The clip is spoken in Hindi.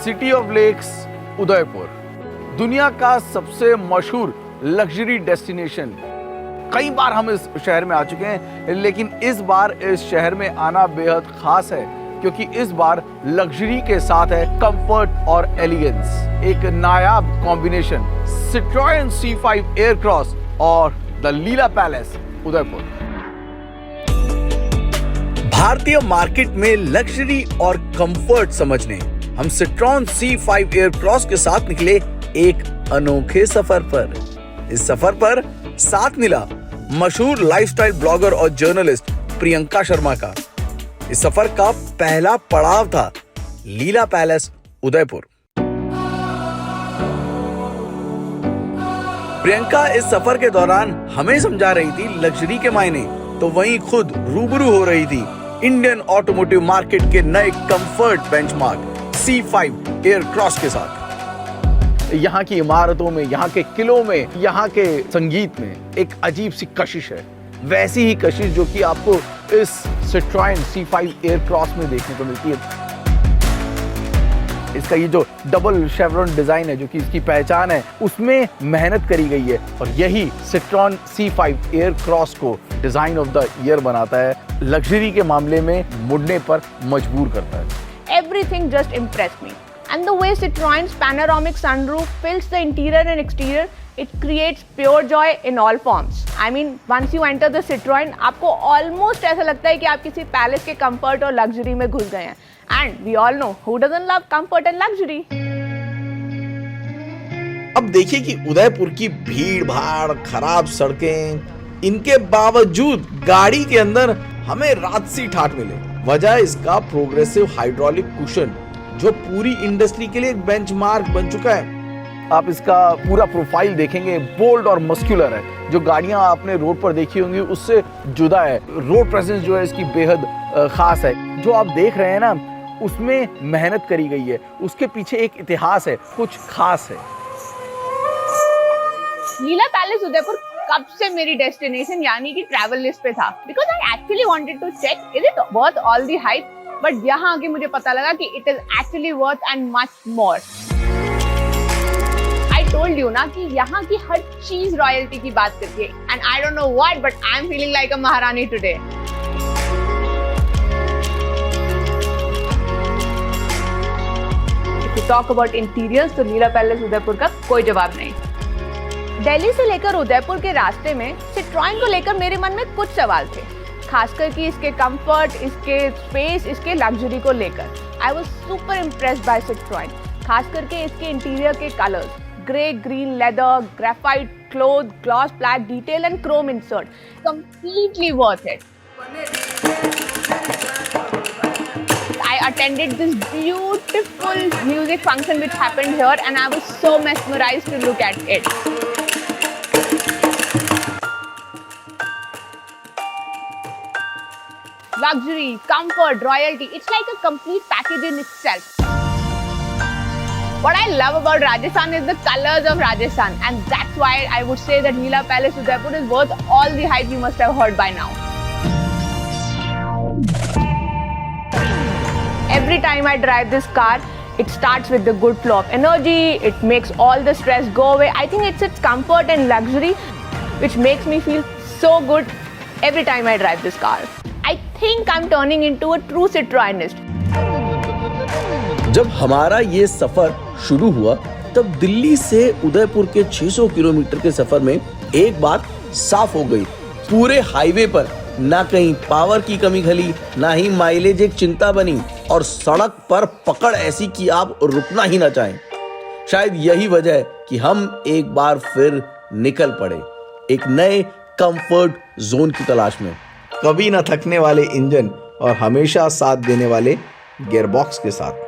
सिटी ऑफ लेक्स उदयपुर, दुनिया का सबसे मशहूर लग्जरी डेस्टिनेशन। कई बार हम इस शहर में आ चुके हैं, लेकिन इस बार इस शहर में आना बेहद खास है क्योंकि इस बार लग्जरी के साथ है कंफर्ट और एलिगेंस। एक नायाब कॉम्बिनेशन सिट्रोएन C5 एयरक्रॉस और द लीला पैलेस उदयपुर। भारतीय मार्केट में लग्जरी और कंफर्ट समझने हम सिट्रोन C5 एयरक्रॉस के साथ निकले एक अनोखे सफर पर। इस सफर पर साथ मिला मशहूर लाइफस्टाइल ब्लॉगर और जर्नलिस्ट प्रियंका शर्मा का। इस सफर का पहला पड़ाव था लीला पैलेस उदयपुर। प्रियंका इस सफर के दौरान हमें समझा रही थी लग्जरी के मायने, तो वहीं खुद रूबरू हो रही थी इंडियन ऑटोमोटिव मार्केट के नए कंफर्ट बेंचमार्क C5 एयरक्रॉस के साथ। यहाँ की इमारतों में, यहाँ के किलों में, यहाँ के संगीत में एक अजीब सी कशिश है। वैसी ही कशिश जो कि आपको इस सिट्रोएन C5 एयरक्रॉस में देखने को मिलती है। इसका ये जो डबल शेवरॉन डिजाइन है जो कि इसकी पहचान है, उसमें मेहनत करी गई है और यही सिट्रोन C5 एयरक्रॉस को डिजाइन ऑफ द ईयर बनाता है। लग्जरी के मामले में मुड़ने पर मजबूर करता है। Everything just impressed me. And the way Citroen's panoramic sunroof fills the interior and exterior, it creates pure joy in all forms. I mean, once you enter the Citroen, आपको almost ऐसा लगता है कि आप किसी पैलेस के कंफर्ट और लग्जरी में घुस गए हैं। And we all know who doesn't love comfort and luxury. अब देखिए कि उदयपुर की भीड़ भाड़, खराब सड़कें, इनके बावजूद गाड़ी के अंदर हमें राजसी ठाठ मिले। वजह इसका प्रोग्रेसिव हाइड्रोलिक कुशन जो पूरी इंडस्ट्री के लिए एक बेंचमार्क बन चुका है। आप इसका पूरा प्रोफाइल देखेंगे, बोल्ड और मस्कुलर है। जो गाड़ियां आपने रोड पर देखी होंगी उससे जुदा है। रोड प्रेजेंस जो है इसकी बेहद खास है। जो आप देख रहे हैं ना, उसमें मेहनत करी गई है, उसके पीछे एक इतिहास है, कुछ खास है। लीला पैलेस उदयपुर कब से मेरी डेस्टिनेशन यानी कि ट्रैवल लिस्ट पे था, because I actually wanted to check is it worth all the hype, but यहाँ आके मुझे पता लगा कि it is actually worth and much more. I told you ना कि यहाँ की हर चीज रॉयल्टी की बात करती है, and I don't know what but I am feeling like अ महारानी today. If you talk about interiors, तो लीला पैलेस उदयपुर का कोई जवाब नहीं। दिल्ली से लेकर उदयपुर के रास्ते में सिट्रोएन को लेकर मेरे मन में कुछ सवाल थे, खासकर कि इसके कंफर्ट, इसके स्पेस, इसके लग्जरी को लेकर। I was super impressed by Citroen, खास करके इसके इंटीरियर के colours, grey, green, leather, graphite, cloth, gloss black detail and Chrome insert, completely worth it. I attended this beautiful music function which happened here and I was so mesmerized to look at it. Luxury, comfort, royalty, it's like a complete package in itself. What I love about Rajasthan is the colors of Rajasthan, and that's why I would say that Leela Palace Udaipur is worth all the hype you must have heard by now. Every time I drive this car, it starts with the good flow of energy, it makes all the stress go away. I think it's its comfort and luxury which makes me feel so good every time I drive this car. I think I'm turning into a true Citroenist. जब हमारा ये सफर शुरू हुआ तब दिल्ली से उदयपुर के 600 किलोमीटर के सफर में एक बात साफ हो गई, पूरे हाईवे पर ना कहीं पावर की कमी खली, ना ही माइलेज एक चिंता बनी, और सड़क पर पकड़ ऐसी कि आप रुकना ही ना चाहें। शायद यही वजह है कि हम एक बार फिर निकल पड़े एक नए कंफर्ट जोन की तलाश में। कभी ना थकने वाले इंजन और हमेशा साथ देने वाले गियरबॉक्स के साथ।